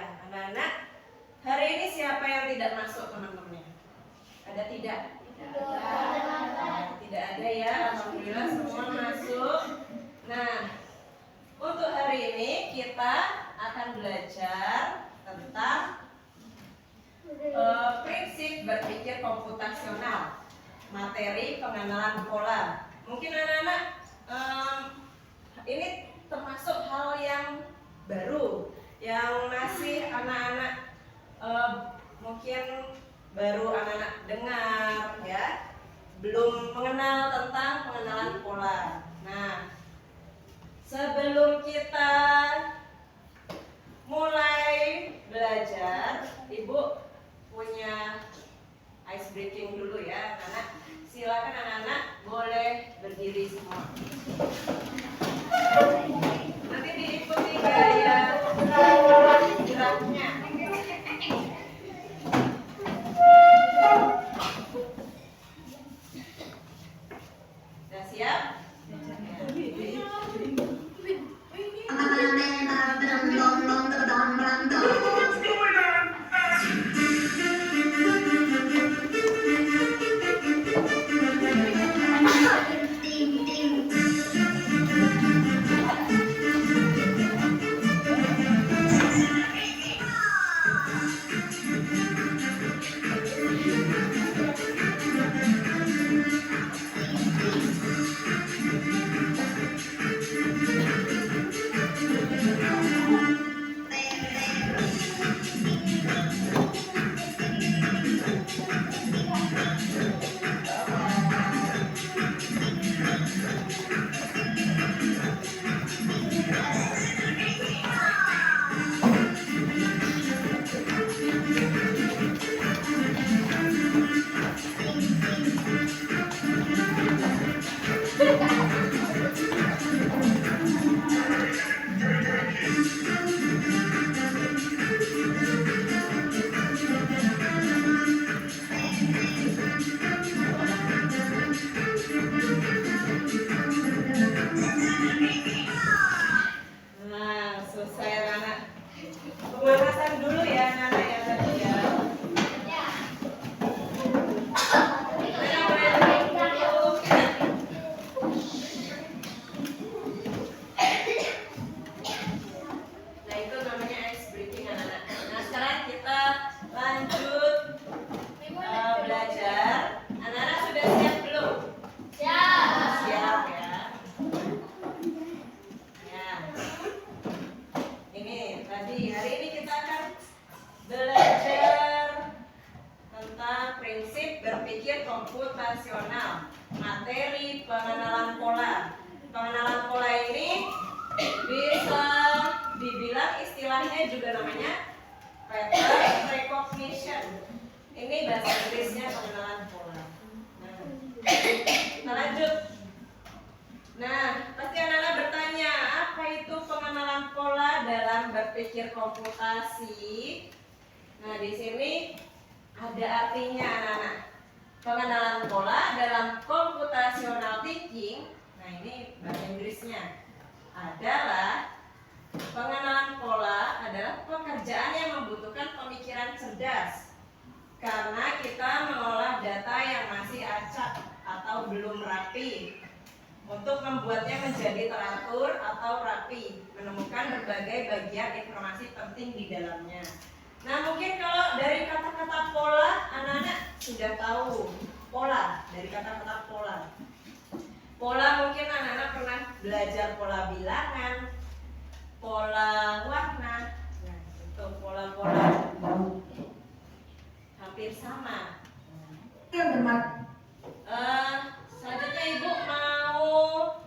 Ya, anak-anak, hari ini siapa yang tidak masuk teman-temannya? Ada tidak? Tidak ada ya, alhamdulillah semua masuk. Nah, untuk hari ini kita akan belajar tentang prinsip berpikir komputasional, materi pengenalan pola. Mungkin anak-anak ini termasuk hal yang baru, yang masih anak-anak mungkin baru anak-anak dengar ya, belum mengenal tentang pengenalan pola. Nah, sebelum kita mulai belajar, Ibu punya ice breaking dulu ya, anak-anak. Silakan anak-anak boleh berdiri semua. Nanti diikuti gaya geraknya. Sudah siap? Komputasional, materi pengenalan pola. Pengenalan pola ini bisa dibilang istilahnya juga namanya pattern recognition. Ini bahasa Inggrisnya pengenalan pola. Nah, kita lanjut. Nah, pasti anak-anak bertanya, apa itu pengenalan pola dalam berpikir komputasi? Nah, di sini ada artinya anak-anak. Pengenalan pola dalam computational thinking, nah ini bahasa Inggrisnya, adalah pengenalan pola adalah pekerjaan yang membutuhkan pemikiran cerdas karena kita mengolah data yang masih acak atau belum rapi untuk membuatnya menjadi teratur atau rapi, menemukan berbagai bagian informasi penting di dalamnya. Nah, mungkin kalau dari kata-kata pola, anak-anak sudah tahu pola, dari kata-kata pola. Pola mungkin anak-anak pernah belajar pola bilangan, pola warna. Nah, itu pola-pola hampir sama. Selanjutnya Ibu mau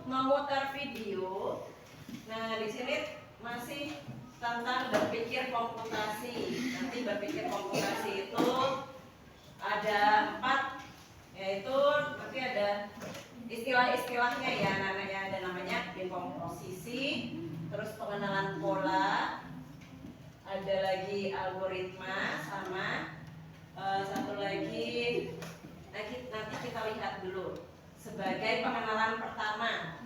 memutar video. Nah, di sini masih tentang berpikir komputasi. Nanti berpikir komputasi itu ada 4, yaitu nanti ada istilah-istilahnya ya, namanya ada namanya dekomposisi, terus pengenalan pola, ada lagi algoritma, sama satu lagi nanti kita lihat dulu sebagai pengenalan pertama.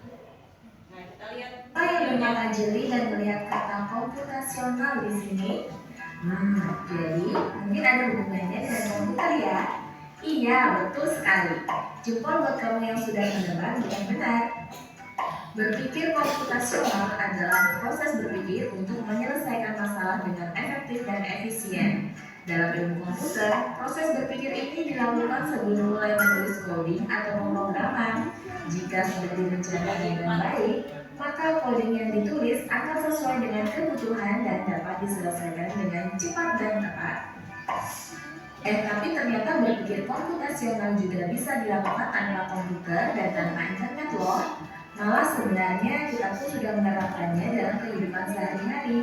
Nah, kita lihat yang mempelajari dan melihat kata komputasional di sini. Jadi mungkin ada hubungannya dengan komputer ya? Iya, betul sekali. Jempol buat kamu yang sudah menebak dengan benar. Berpikir komputasional adalah proses berpikir untuk menyelesaikan masalah dengan efektif dan efisien. Dalam ilmu komputer, proses berpikir ini dilakukan sebelum mulai menulis coding atau pemrograman. Jika sudah direncanakan dengan baik, maka coding yang ditulis akan sesuai dengan kebutuhan dan dapat diselesaikan dengan cepat dan tepat. Tapi ternyata berpikir komputasional juga bisa dilakukan tanpa komputer dan tanpa internet loh. Malah sebenarnya kita pun sudah menerapkannya dalam kehidupan sehari-hari.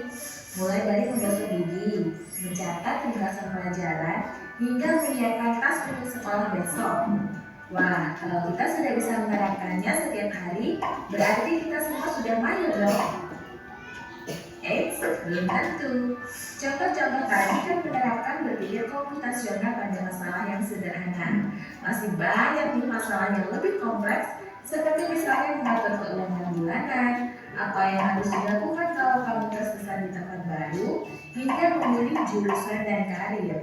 Mulai dari menggosok gigi, mencatat ringkasan pelajaran, hingga menyiapkan tas untuk sekolah besok. Wah, kalau kita sudah bisa menerapkannya setiap hari, berarti kita semua sudah mahir dong. Belum tentu. Contoh-contoh tadi kan menerapkan berpikir komputasional pada masalah yang sederhana. Masih banyak nih masalah yang lebih kompleks, seperti misalnya mengatur keuangan bulanan, apa yang harus dilakukan kalau kamu tersesat di tempat baru, hingga memilih jurusan dan karir.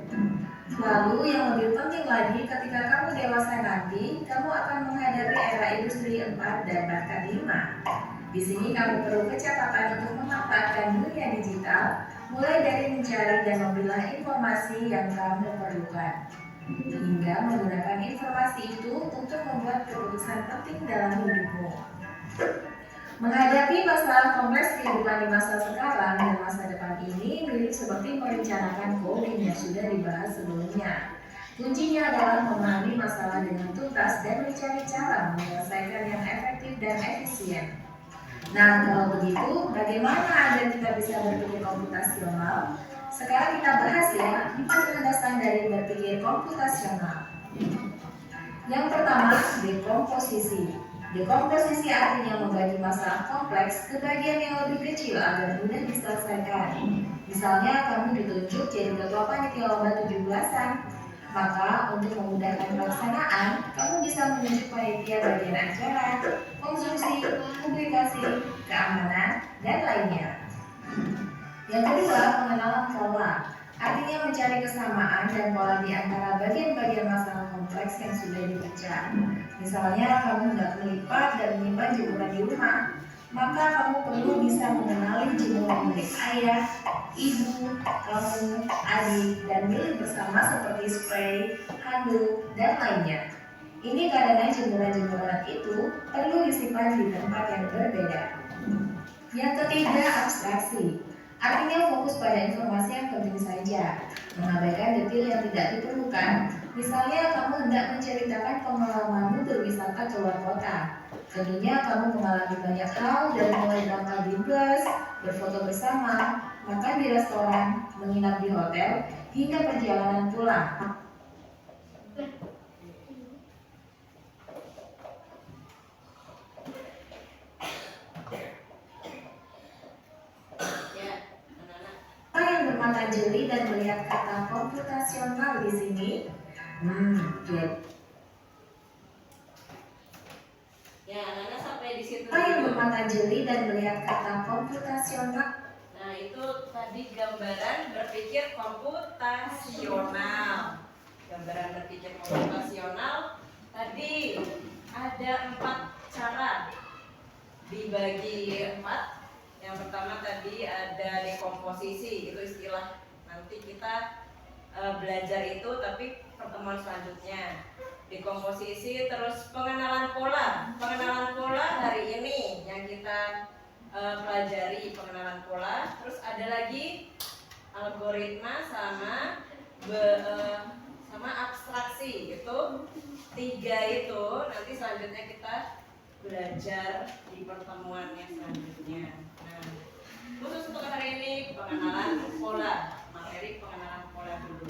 Lalu yang lebih penting lagi, ketika kamu dewasa nanti, kamu akan menghadapi era industri 4 dan bahkan 5. Di sini kamu perlu kecepatan untuk memanfaatkan dunia digital, mulai dari mencari dan memilah informasi yang kamu perlukan, hingga menggunakan informasi itu untuk membuat keputusan penting dalam hidupmu. Menghadapi masalah kompleks kehidupan di masa sekarang dan masa depan ini mirip seperti merencanakan coding yang sudah dibahas sebelumnya. Kuncinya adalah memahami masalah dengan tuntas dan mencari cara menyelesaikan yang efektif dan efisien. Nah, kalau begitu, bagaimana agar kita bisa berpikir komputasional? Sekarang kita bahas ya, 4 landasan dari berpikir komputasional. Yang pertama, dekomposisi. Dekomposisi artinya membagi masalah kompleks ke bagian yang lebih kecil agar mudah diselesaikan. Misalnya, kamu ditunjuk jadi ketua panitia lomba 17-an. Maka untuk memudahkan pelaksanaan, kamu bisa menunjuk panitia bagian acara, konstruksi, publikasi, keamanan, dan lainnya. Yang kedua, pengenalan pola. Artinya mencari kesamaan dan pola di antara bagian-bagian masalah kompleks yang sudah dipecah. Misalnya, kamu hendak melipat dan menyimpan jemuran di rumah, maka kamu perlu bisa mengenali jemuran milik ayah, ibu, kamu, adik, dan milik bersama seperti spray, handuk, dan lainnya. Ini karena jemuran-jemuran itu perlu disimpan di tempat yang berbeda. Yang ketiga, abstraksi. Artinya fokus pada informasi yang penting saja, mengabaikan detail yang tidak diperlukan. Misalnya kamu hendak menceritakan pengalamanmu berwisata ke luar kota. Tentunya kamu mengalami banyak hal dari mulai berangkat di bus, berfoto bersama, makan di restoran, menginap di hotel, hingga perjalanan pulang. Yang bermata jeli dan melihat kata komputasional di sini, Ya, anak-anak sampai di situ. Yang bermata jeli dan melihat kata komputasional. Nah, itu tadi gambaran berpikir komputasional. Gambaran berpikir komputasional tadi ada 4 cara, dibagi 4. Yang pertama tadi ada dekomposisi, itu istilah nanti kita belajar itu, tapi pertemuan selanjutnya. Dekomposisi, terus pengenalan pola. Pengenalan pola hari ini yang kita pelajari, pengenalan pola. Terus ada lagi algoritma sama abstraksi. Itu 3 itu nanti selanjutnya kita belajar di pertemuan yang selanjutnya. Nah, khusus untuk hari ini pengenalan pola, materi pengenalan pola dulu.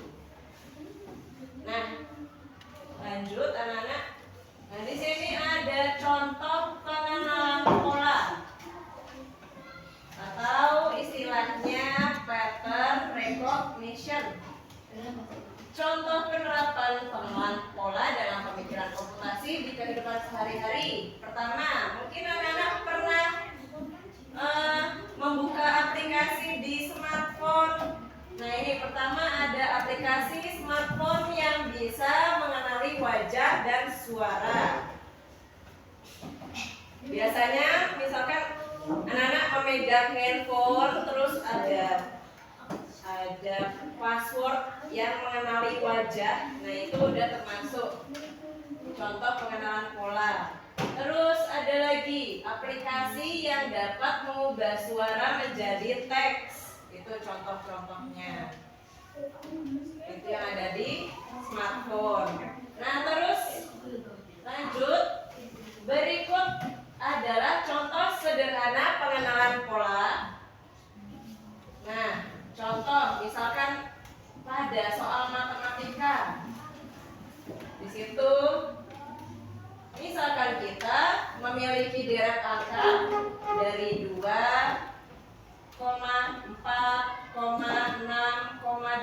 Nah, lanjut anak-anak. Nah, di sini ada contoh pengenalan pola atau istilahnya pattern recognition. Contoh penerapan pengenalan pola dalam pemikiran komputasi di kehidupan sehari-hari. Pertama, mungkin anak-anak pernah membuka aplikasi di smartphone. Nah, ini pertama ada aplikasi smartphone yang bisa mengenali wajah dan suara. Biasanya misalkan anak-anak memegang handphone terus ada password yang mengenali wajah. Nah, itu udah termasuk contoh pengenalan pola. Terus ada lagi aplikasi yang dapat mengubah suara menjadi teks. Itu contoh-contohnya. Itu yang ada di smartphone. Nah, terus lanjut. Berikut adalah contoh sederhana pengenalan pola. Nah, contoh misalkan pada soal matematika. Di situ misalkan kita memiliki deret angka dari 2, 4, 6, 8,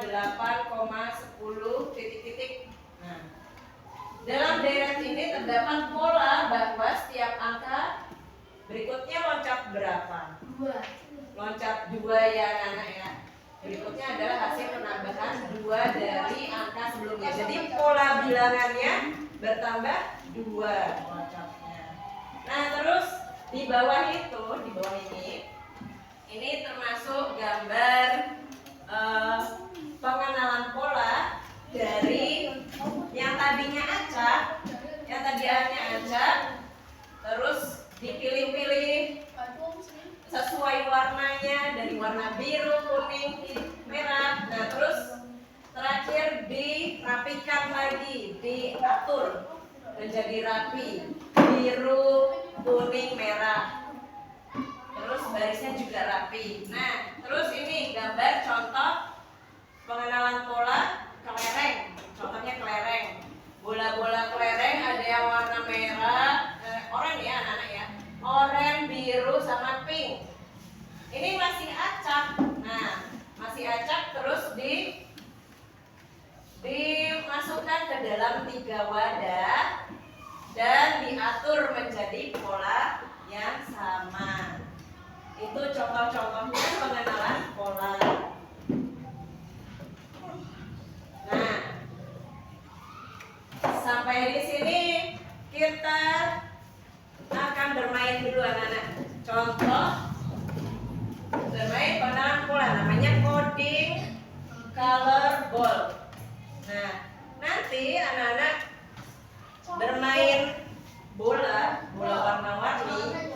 10 titik-titik. Nah, dalam deret ini terdapat pola bahwa setiap angka berikutnya loncat berapa? 2. Loncat 2 ya anak-anak ya. Berikutnya adalah hasil penambahan 2 dari angka sebelumnya. Jadi pola bilangannya bertambah 2 loncatnya. Nah, terus di bawah ini termasuk gambar pengenalan pola dari yang tadinya acak, terus dipilih-pilih sesuai warnanya dari warna biru, kuning, merah. Nah, terus terakhir dirapikan lagi, diatur menjadi rapi, biru, kuning, merah. Terus barisnya juga rapi. Nah, terus ini gambar contoh pengenalan pola kelereng. Contohnya kelereng. Bola-bola kelereng ada yang warna merah, oranye ya anak-anak ya. Oranye, biru, sama pink. Ini masih acak. Nah, masih acak terus dimasukkan ke dalam 3 wadah dan diatur menjadi pola yang sama. Itu contoh-contohnya pengenalan pola. Nah, sampai di sini kita akan bermain dulu anak-anak. Contoh bermain pengenalan pola namanya coding color ball. Nah, nanti anak-anak bermain bola warna-warni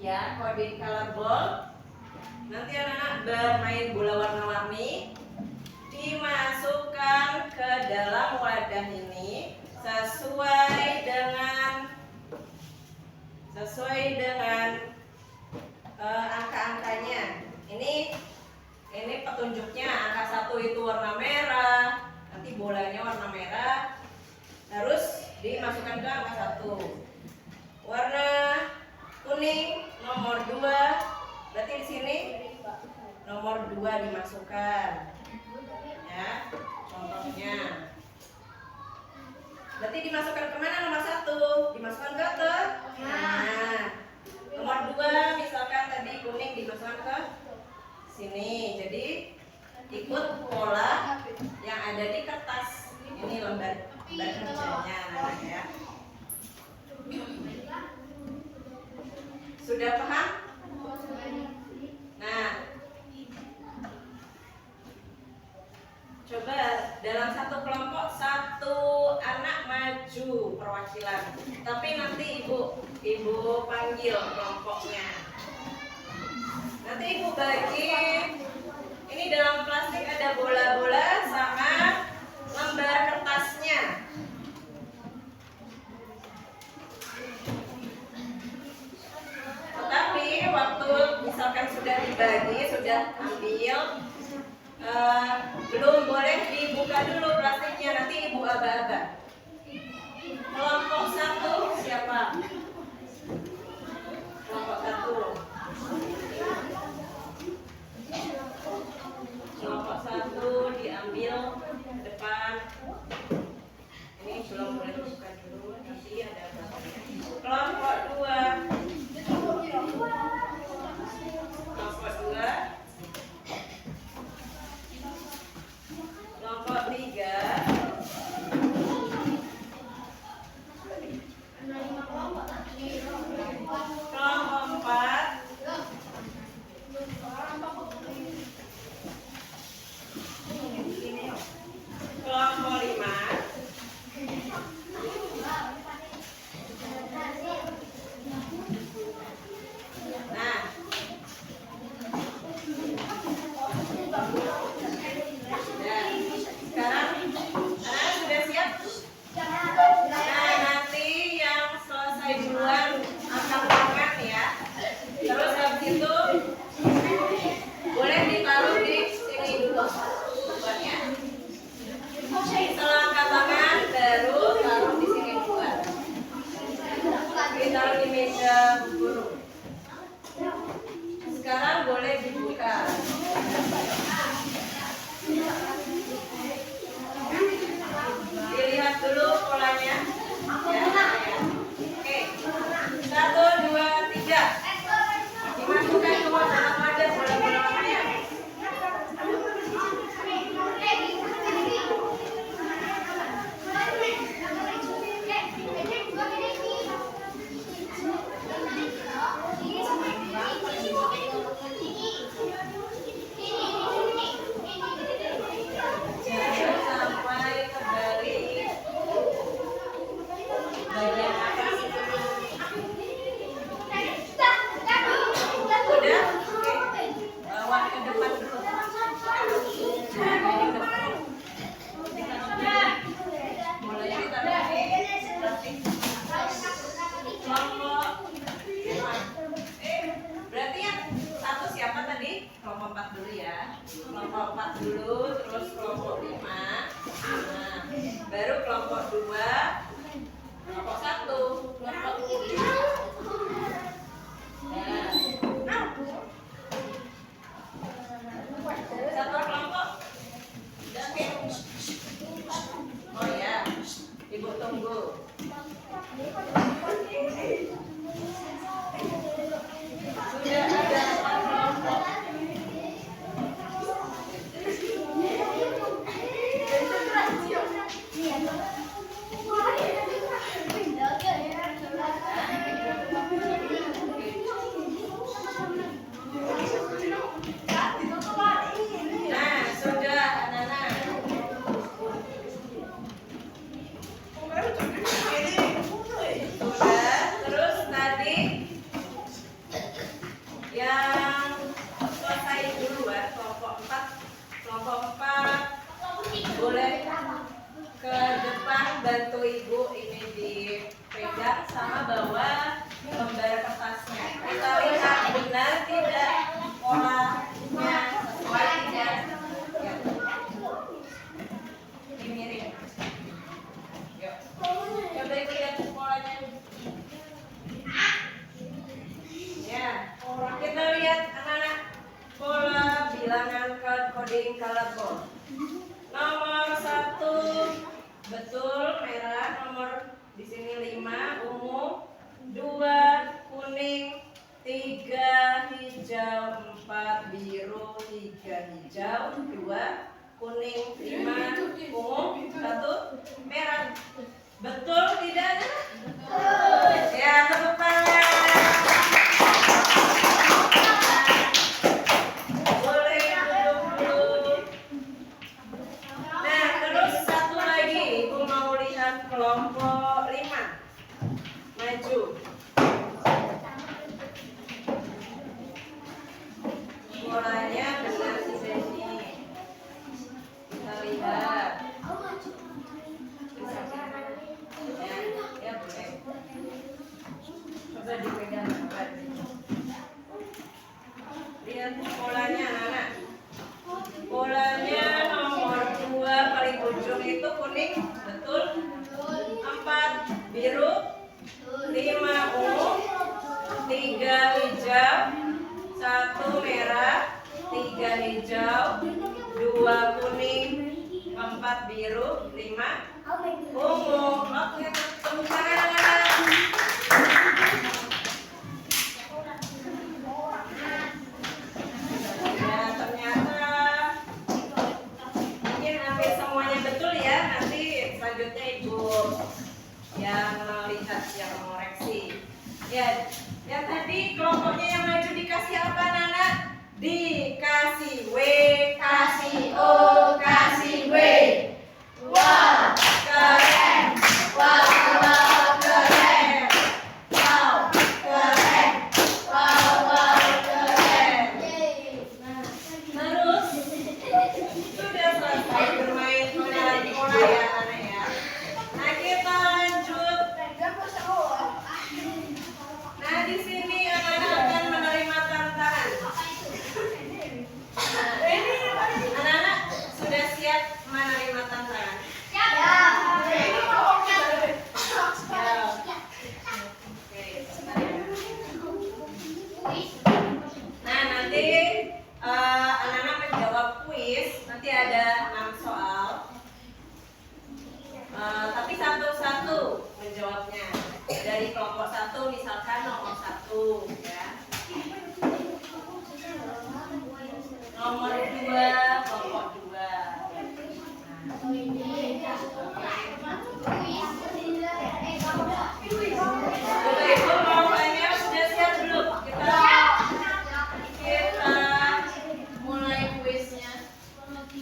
ya, coding color ball. Nanti anak-anak bermain bola warna-warni, dimasukkan ke dalam wadah ini sesuai dengan angka-angkanya. Ini petunjuknya, angka 1 itu warna merah, nanti bolanya warna merah, harus dimasukkan ke angka 1. Warna kuning nomor 2, berarti di sini nomor 2 dimasukkan. Ya, contohnya. Berarti dimasukkan kemana nomor 1? Dimasukkan ke tengah. Nah, nomor 2 misalkan tadi kuning dimasukkan ke sini. Jadi ikut pola yang ada di kertas. Ini lembar kerjanya anak ya. Sudah paham? Nah, coba dalam satu kelompok 1 anak maju perwakilan. Tapi nanti ibu panggil kelompoknya. Nanti ibu bagi. Ini dalam plastik ada bola-bola sama lembar kertasnya. Tetapi waktu misalkan sudah dibagi, sudah ambil, belum boleh dibuka dulu plastiknya, nanti ibu aba-aba. Kelompok 1 siapa? Kelompok 1. Kelompok 1 diambil depan. Ini belum boleh dibuka dulu, nanti ada plastiknya. Kelompok 2. Kelompok 2 3, kelompok 4, kelompok 5, nah sekarang anak sudah siap? Nah, nanti yang selesai duluan angkat tangan ya. Terus habis itu boleh ditaruh di sini dulu buatnya. Setelah angkat tangan baru taruh di sini buat. Ditaruh di meja guru. Sekarang boleh dibuka. Dilihat dulu polanya. Ya. Oke. 1, 2, 3. Dimasukkan ke dalam wadah bola-bola lamanya. Jangan sampai kembali bagian atas. Udah? Oke. Bawa ke depan dulu. Jangan di depan. Mulai ditaruh di plastik. Kelompok 5. Berarti yang satu siapa tadi? Kelompok 4 dulu ya. Kelompok 4 dulu, terus kelompok 5. Nah, baru kelompok 2, kelompok 1, kelompok 3. Nah, satu kelompok. Udah, oke. Oh ya, ibu tunggu. Sudah ada 4 kelompok. Nah, sudah anak-anak. Sudah, terus tadi yang selesai duluan kelompok 4, kelompok 4 boleh ke depan bantu ibu ini dipegang sama bawa lembar kertasnya. Kita lihat benar tidak polanya sesuai tidak. Ya. Dimiring. Yuk. Coba ibu lihat polanya. Ya, kita lihat anak-anak pola bilangan coding colorful. Nomor 1 betul merah, nomor di sini 5 ungu, 2 kuning, 3 hijau, 4 biru, 3 hijau, 2 kuning, 5 ungu, 1 merah. Betul tidak ada? Ya, tepuk tangan. Boleh duduk dulu. Nah, terus satu lagi, ibu mau lihat kelompok 5. Maju. Polanya benar di sini. Kita lihat. Ya, boleh. Coba dipegang. Lihat polanya, anak-anak. Polanya nomor 2 paling ujung itu kuning, betul? 4 biru, 5 ungu, 3 hijau, 1 merah, 3 hijau, 2 kuning, 4 biru, 5 ungu. Oke, tepuk tangan anak-anak. Ya, ternyata mungkin hampir semuanya betul. yang melihat, yang mengoreksi. Ya, yang tadi kelompoknya yang maju dikasih apa, Nana? Dikasih W, kasih O, kasih W. Wah, keren. Wah, keren. Wow, keren. Wow, keren. Nah, terus sudah selesai bermain pengenalan pola ya, anak ya. Nah, kita lanjut. Nah, di sini anak-anak akan menerima tantangan. Anak-anak sudah siap menerima tantangan? Ya. Nah, nanti anak-anak menjawab kuis. Nanti ada 6 soal. Tapi satu-satu menjawabnya. Dari kelompok 1 misalkan nomor 1 ya. Nomor 2 kelompok 2. Bapak Ibu kelompoknya sudah siap belum? Kita mulai kuisnya. 3,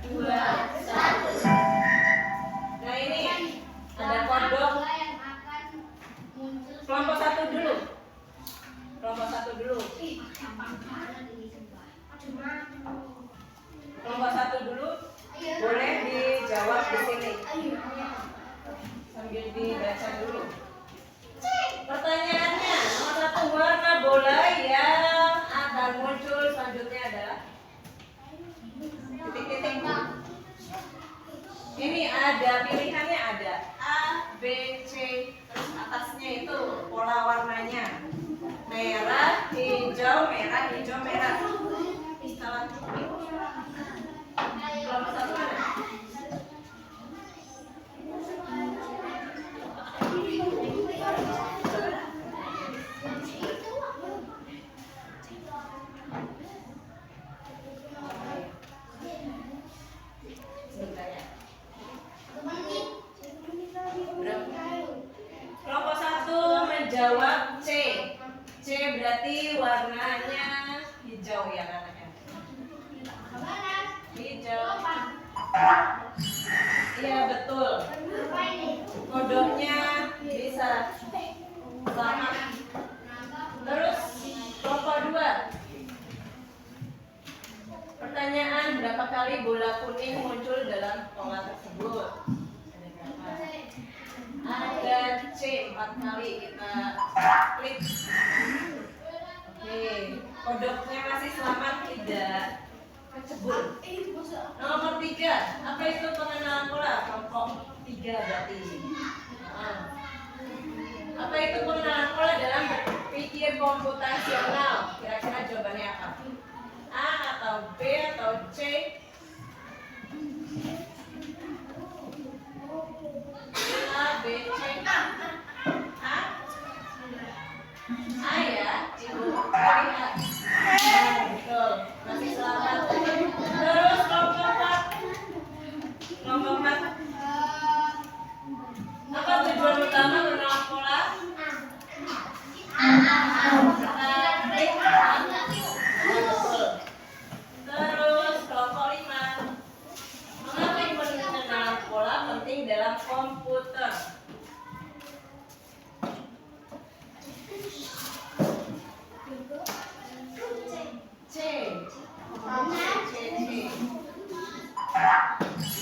2, 1. Nah, ini ada kodok. Kelompok 1 dulu. Kelompok 1 dulu. Kelompok 1 dulu. Boleh dijawab di sini. Sambil dibaca dulu. Pertanyaannya, nomor 1, warna bola yang akan muncul selanjutnya adalah titik-titik. Ini ada pilihannya, ada A, B, C, terus atasnya itu pola warnanya merah, hijau, merah, hijau, merah. Salah. Kelompok 1 mana? Kelompok 1 menjawab C. C berarti warnanya hijau ya anaknya. Hijau. Iya betul. Kodoknya bisa sama. Terus kelompok 2. Pertanyaan, berapa kali bola kuning muncul dalam pola tersebut? Ada C 4 kali, kita klik. Oke, kodoknya masih selamat, tidak kecebur. Nomor 3, apa itu pengenalan pola? Kelompok 3 berarti. Apa itu pengenalan pola dalam berpikir komputasional? Kira-kira jawabannya apa? A atau B atau C? A, B, C, A. A ya, Ibu. A. Betul, masih selamat. Terus kelompok 4. Kelompok 4. Apa tujuan utama mengenal pola? Betul. Terus kelompok 5. Mengapa mengenal pola penting dalam komputer? C.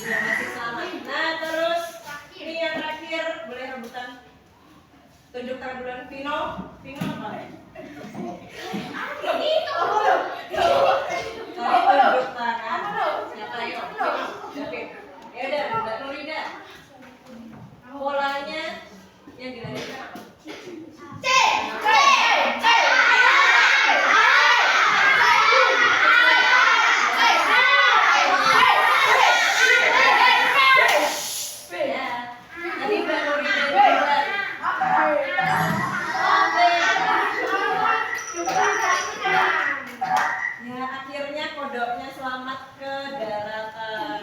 Ya, masih selamat. Nah, terus ini yang terakhir, boleh rebutan. Tunjukkan bulan Vino. Vino apa ya? Tunjuk tangan. Siapa yuk? David. Ya udah, Mbak Nurida. Polanya yang dilanjutkan apa? Ya, akhirnya kodoknya selamat ke daratan.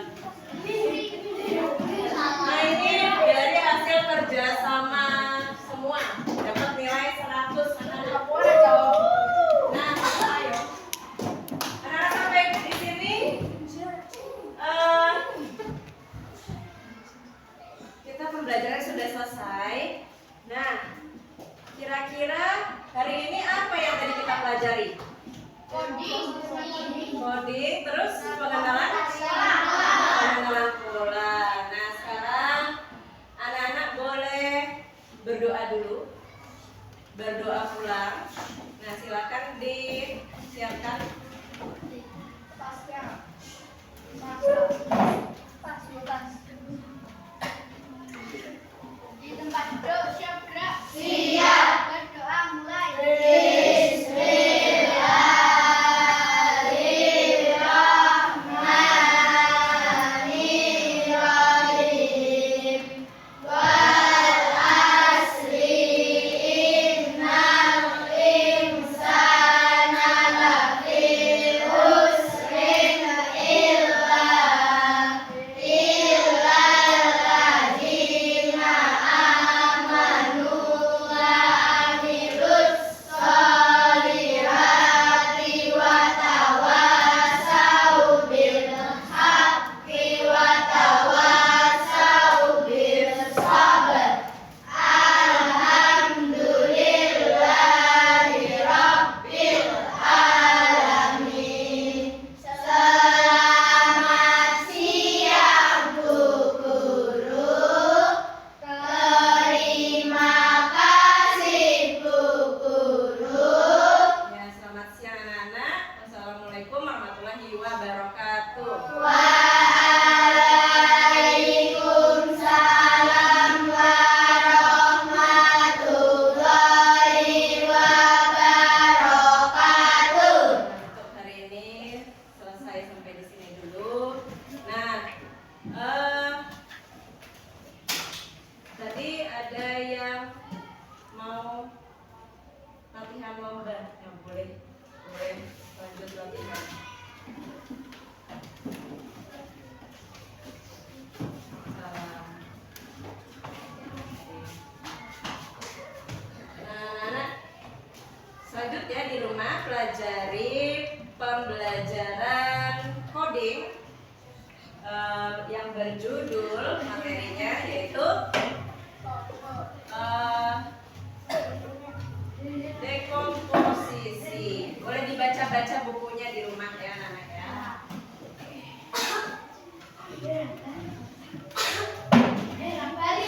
coding, terus pengenalan pola. Nah, sekarang anak-anak boleh berdoa dulu, berdoa pulang. Nah, silakan disiapkan. Di tempat duduk siap gerak. Siap. Berdoa mulai. Bismillahirrahmanirrahim. Wal asri innal insana lafi khusrin illa alladzina amanu wa amilus solihati wa tawasau bil haqqi wa tawasau bis sabr. Alhamdulillahi rabbil alamin. Selamat siang Bu Guru. Terima kasih Bu Guru. Ya, selamat siang anak-anak. Wassalamualaikum warahmatullahi wabarakatuh. Waalaikumsalam warahmatullahi wabarakatuh. Untuk hari ini selesai sampai di sini dulu. Nah, tadi ada yang mau latihan lomba, ya boleh lanjut latihan. Salam. Nah, anak, selanjutnya di rumah pelajari pembelajaran coding yang berjudul materinya yaitu dekomposisi. Boleh dibaca-baca bukunya di rumah ya anak ya. Rambali.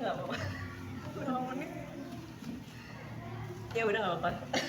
Nggak apa-apa. Berapa menit? Ya udah nggak apa-apa.